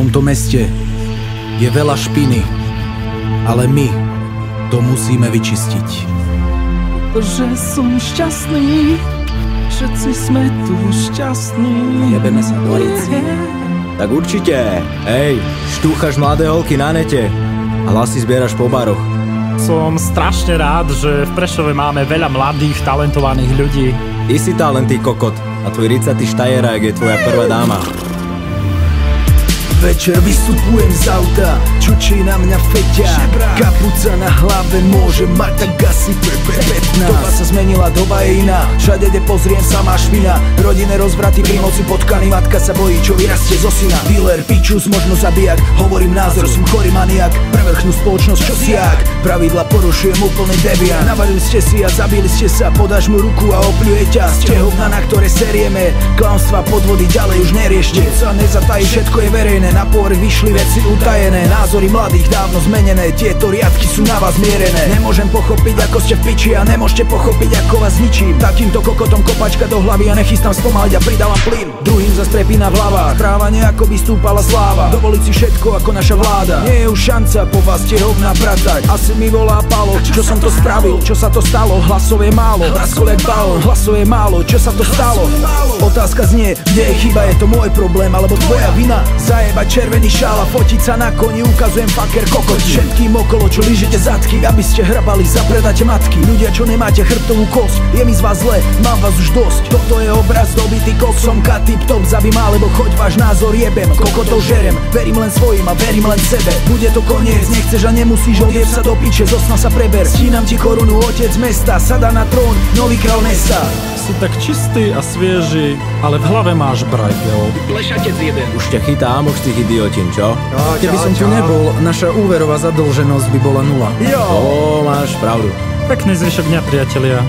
tomto meste je veľa špiny, ale my to musíme vyčistiť. Že som šťastný, všetci sme tu šťastní. Jebeme sa do rici. Tak určite. Hej, štúchaš mladé holky na nete a hlasy zbieraš po baroch. Som strašne rád, že v Prešove máme veľa mladých, talentovaných ľudí. Ty si talent, ty kokot. A tvoj ricatý štajerák je tvoja prvá dáma. Večer vystupujem z auta, čučí na mňa feťa. Kapuca na hlave môže mať tak asi 15. Doba sa zmenila, doba je iná, všade kde pozriem samá špina. Rodinné rozvraty pri moci potkaný, matka sa bojí, čo vyrastie zo syna. Dealer, pičus, možno zabijak, hovorím názor, som chorý maniak. Prevrchnú spoločnosť, čo siak, pravidla porušujem úplný deviant. Navalili ste si a zabili ste sa, podáš mu ruku a opľuje ťa. Ste hovna, na ktoré serieme, klamstva, podvody ďalej už neriešte. Sa nezatají, všetko je verejné. Na povrch vyšli veci utajené, názory mladých dávno zmenené, tieto riadky sú na vás mierené. Nemôžem pochopiť, ako ste v piči a nemôžete pochopiť, ako vás zničím. Takýmto kokotom kopačka do hlavy a nechystám spomaliť a pridávam plyn. Druhým zas prepína v hlavách, správanie ako by stúpala sláva. Dovoliť si všetko ako naša vláda, nie je už šanca po vás tie hovná pratať. Asi mi volá Palo, čo som to spravil, čo sa to stalo, hlasov je málo, praskol jak balón, hlasov je málo, čo sa to stalo. Otázka znie, kde je chyba, je to môj problém alebo tvoja vina. Zajebať červený šál a fotiť sa na koni, ukazujem fucker kokoti. Všetkým okolo, čo lížete zadky, aby ste hrabali, zapredáte matky. Ľudia, čo nemáte chrbtovú kosť, je mi z vás zle, mám vás už dosť. Toto je obraz dobitý koksom, kat tip top, zabím alebo choď, váš názor jebem, kokotov žerem, verím len svojim a verím len sebe. Bude to koniec, nechceš a nemusíš, odjeb sa do piče, zo sna sa preber. Stínam ti korunu, otec mesta, sada na trón, nový král mesta. Si tak čistý a svieži, ale v hlave máš brajkel. Plešatec jeden. Už ťa chytá amoch z tých idiotín, čo? Keby som tu nebol, naša úverová zadlženosť by bola nula. Máš pravdu. Pekný zvyšok dňa, priatelia.